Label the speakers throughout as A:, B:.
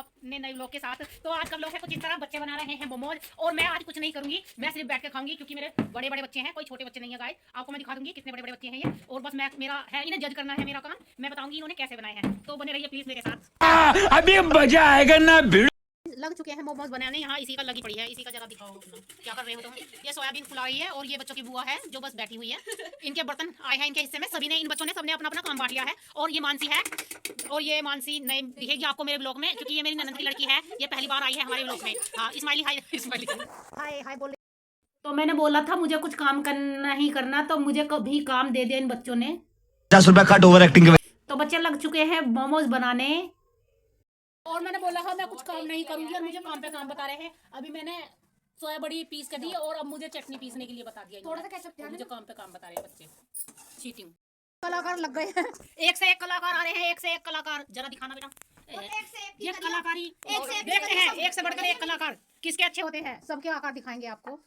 A: अपने नए व्लॉग के साथ। तो आज का व्लॉग है कुछ इस तरह, बच्चे बना रहे हैं मोमोज और मैं आज कुछ नहीं करूंगी, मैं सिर्फ बैठ के खाऊंगी क्योंकि मेरे बड़े बड़े बच्चे हैं, कोई छोटे बच्चे नहीं है गाइस। आपको मैं दिखा दूंगी कितने बड़े बड़े बच्चे हैं ये, और बस मैं मेरा है इन्हें जज करना है, मेरा काम मैं बताऊंगी इन्होंने कैसे बनाए हैं। तो बने रहिए प्लीज मेरे साथ।
B: अभी मजा आएगा ना भिड़।
A: लग चुके हैं मोमोज बनाने, यहाँ इसी का लगी पड़ी है, इसी का जरा दिखाओ अपना क्या कर रहे हो तुम। ये सोयाबीन फुला रही है और ये बच्चों की बुआ है जो बस बैठी हुई है। इनके बर्तन आए हैं इनके हिस्से में, सभी ने इन बच्चों ने सबने अपना अपना काम बांट लिया है। और ये मानसी है, और ये मानसी नई दिखेगी आपको मेरे ब्लॉग में क्योंकि ये मेरी ननद की लड़की है, ये पहली बार आई है हमारे ब्लॉग में। हाँ स्माइली हाय, स्माइली हाय हाय बोल। तो मैंने बोला था मुझे कुछ काम करना ही करना, तो मुझे कभी काम दे दिया इन बच्चों ने।
B: 50 रुपया कट ओवर एक्टिंग के।
A: तो बच्चे लग चुके हैं मोमोज बनाने और मैंने बोला हाँ मैं कुछ काम नहीं करूंगी और मुझे काम पे काम बता रहे हैं। अभी मैंने सोया बड़ी पीस कर दी और अब मुझे चटनी पीसने के लिए बता दिया। थोड़ा सा केचप ध्यान, मुझे काम पे काम बता रहे हैं बच्चे, चीटिंग। कलाकार लग गए हैं, एक से एक कलाकार आ रहे हैं, एक से एक कलाकार। जरा दिखाना बेटा ये कलाकारी, देखते हैं एक से बढ़कर एक कलाकार किसके अच्छे होते हैं। सबके आकार दिखाएंगे आपको।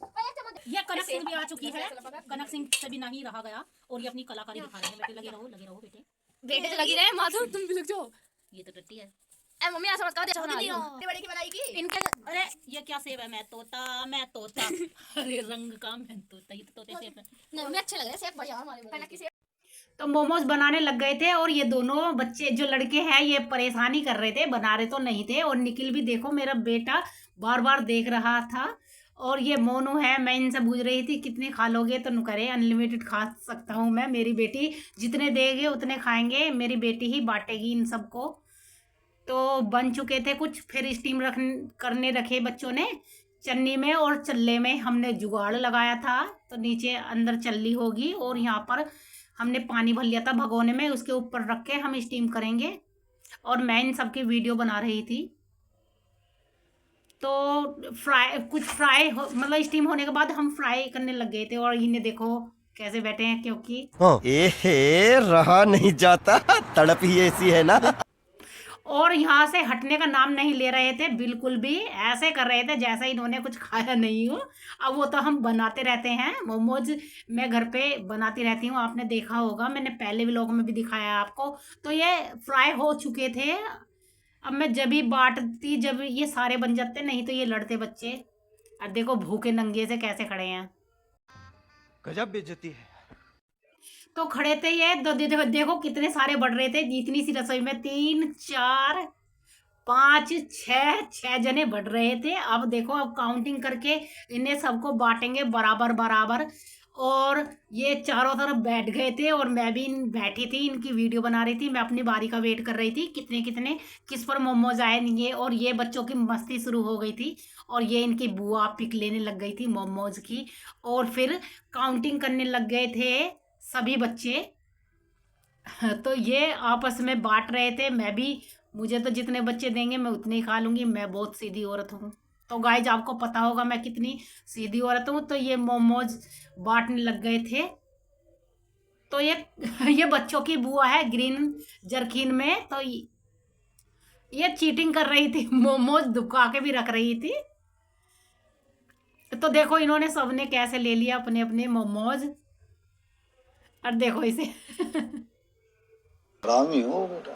A: ये कनक सिंह भी आ चुकी है, कनक सिंह से भी नहीं रहा गया और ये अपनी कलाकारी दिखा रहे हैं। बेटे लगे रहो बेटे,
C: बेटे तो लगी रहे माधुर, तुम भी लग जाओ।
A: ये तो टट्टी है।
C: ए मम्मी ऐसा मत करो, देखो ना
A: इतनी बड़ी की बनाई की इनके। अरे ये क्या सेब है, मैं तोता अरे रंग का मैं तोता, ये तो तोते सेब है।
C: नहीं मम्मी अच्छे लग रहे, सेब बढ़िया हमारे पहले की सेब।
A: तो मोमोज बनाने लग गए थे और ये दोनों बच्चे जो लड़के हैं ये परेशानी कर रहे थे, बना रहे तो नहीं थे। और निखिल भी देखो मेरा बेटा बार बार देख रहा था। और ये मोनू है, मैं इनसे पूछ रही थी कितने खा लोगे, तो नुकरे अनलिमिटेड खा सकता हूँ मैं, मेरी बेटी जितने देगी उतने खाएंगे, मेरी बेटी ही बांटेगी इन सबको। तो बन चुके थे कुछ, फिर स्टीम करने रखे बच्चों ने चन्नी में, और चल्ले में हमने जुगाड़ लगाया था। तो नीचे अंदर चल्ली होगी और यहाँ पर हमने पानी भर लिया था भगोने में, उसके ऊपर रख के हम स्टीम करेंगे। और मैं इन सबकी वीडियो बना रही थी। तो फ्राई मतलब स्टीम होने के बाद हम फ्राई करने लग गए थे। और इन्हें देखो कैसे बैठे हैं, क्योंकि
B: रहा नहीं जाता, तड़प ही ऐसी है ना।
A: और यहाँ से हटने का नाम नहीं ले रहे थे बिल्कुल भी, ऐसे कर रहे थे जैसे इन्होंने कुछ खाया नहीं हो। अब वो तो हम बनाते रहते हैं मोमोज, मैं घर पे बनाती रहती हूँ, आपने देखा होगा, मैंने पहले व्लॉग में भी दिखाया आपको। तो ये फ्राई हो चुके थे। अब मैं जब ही बांटती जब ये सारे बन जाते, नहीं तो ये लड़ते बच्चे। अब देखो भूखे नंगे से कैसे खड़े हैं,
B: गजब बेइज्जती है।
A: तो खड़े थे ये देखो कितने सारे बढ़ रहे थे। जितनी सी रसोई में 3 4 5 6 जने बढ़ रहे थे। अब देखो अब काउंटिंग करके इन्हें सबको बांटेंगे बराबर बराबर। और ये चारों तरफ बैठ गए थे और मैं भी बैठी थी, इनकी वीडियो बना रही थी, मैं अपनी बारी का वेट कर रही थी कितने कितने किस पर मोमोज आए नहीं। और ये बच्चों की मस्ती शुरू हो गई थी और ये इनकी बुआ पिक लेने लग गई थी मोमोज की। और फिर काउंटिंग करने लग गए थे सभी बच्चे। तो ये आपस में बांट रहे थे, मैं भी, मुझे तो जितने बच्चे देंगे मैं उतने ही खा लूँगी, मैं बहुत सीधी औरत हूँ। तो गाइज आपको पता होगा मैं कितनी सीधी औरत हूँ। तो ये मोमोज बांटने लग गए थे। तो ये बच्चों की बुआ है ग्रीन जर्किन में, तो ये चीटिंग कर रही थी, मोमोज दुबका के भी रख रही थी। तो देखो इन्होंने सबने कैसे ले लिया अपने अपने मोमोज, और देखो इसे
D: हरामी हो बेटा।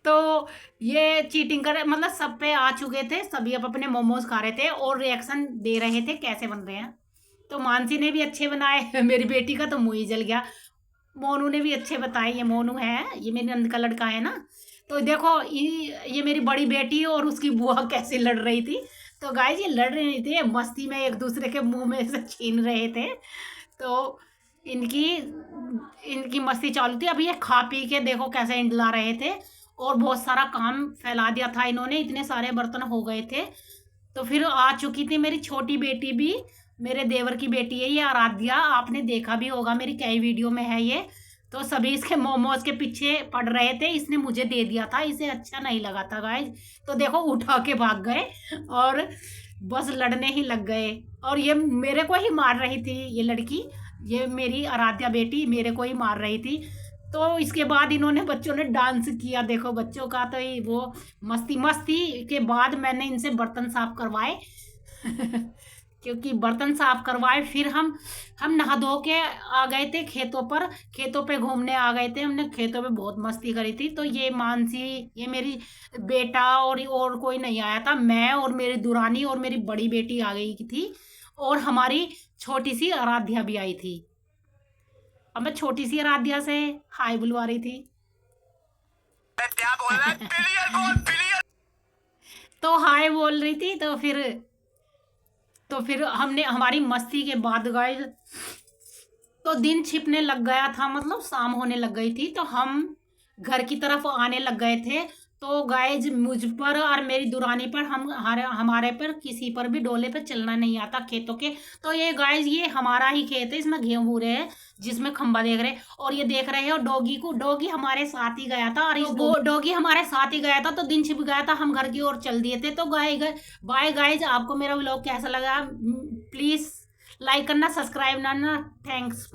A: तो ये चीटिंग कर, मतलब सब पे आ चुके थे, सभी अब अपने मोमोज खा रहे थे और रिएक्शन दे रहे थे कैसे बन रहे हैं। तो मानसी ने भी अच्छे बनाए, मेरी बेटी का तो मुंह ही जल गया। मोनू ने भी अच्छे बताए, ये मोनू है, ये मेरी नंद का लड़का है ना। तो देखो ये मेरी बड़ी बेटी और उसकी बुआ कैसे लड़ रही थी। तो गाइस ये लड़ रही थी मस्ती में, एक दूसरे के मुंह में से छीन रहे थे। तो इनकी मस्ती चालू थी। अब ये खा पी के देखो कैसे इंडला रहे थे और बहुत सारा काम फैला दिया था इन्होंने, इतने सारे बर्तन हो गए थे। तो फिर आ चुकी थी मेरी छोटी बेटी भी, मेरे देवर की बेटी है ये आराध्या, आपने देखा भी होगा मेरी कई वीडियो में है ये। तो सभी इसके मोमोज के पीछे पड़ रहे थे, इसने मुझे दे दिया था, इसे अच्छा नहीं लगा था गाइस। तो देखो उठा के भाग गए और बस लड़ने ही लग गए। और ये मेरे को ही मार रही थी, ये लड़की, ये मेरी आराध्या बेटी मेरे को ही मार रही थी। तो इसके बाद इन्होंने बच्चों ने डांस किया, देखो बच्चों का तो वो मस्ती के बाद मैंने इनसे बर्तन साफ करवाए क्योंकि बर्तन साफ करवाए, फिर हम नहा धो के आ गए थे खेतों पर। खेतों पे घूमने आ गए थे, हमने खेतों पे बहुत मस्ती करी थी। तो ये मानसी, ये मेरी बेटा और कोई नहीं आया था, मैं और मेरी दुरानी और मेरी बड़ी बेटी आ गई थी, और हमारी छोटी सी आराध्या भी आई थी। अब मैं छोटी सी आराध्या से हाय बुलवा रही थी।
B: क्या बोल रहा है? क्लियर बोल, क्लियर।
A: तो हाय बोल रही थी। तो फिर हमने हमारी मस्ती के बाद गाइस, तो दिन छिपने लग गया था, मतलब शाम होने लग गई थी, तो हम घर की तरफ आने लग गए थे। तो गाइज मुझ पर और मेरी दुरानी पर, हमारे पर किसी पर भी डोले पे चलना नहीं आता खेतों के। तो ये गाइज, ये हमारा ही खेत है, इसमें गेहूं बो रहे हैं, जिसमें खंबा देख रहे हैं। और ये देख रहे हो डॉगी को, डॉगी हमारे साथ ही गया था, और इस डॉगी हमारे साथ ही गया था, तो दिन छिप गया था, हम घर की ओर चल दिए थे। तो बाय गाइज, आपको मेरा व्लॉग कैसा लगा? प्लीज लाइक करना, सब्सक्राइब करना। थैंक्स।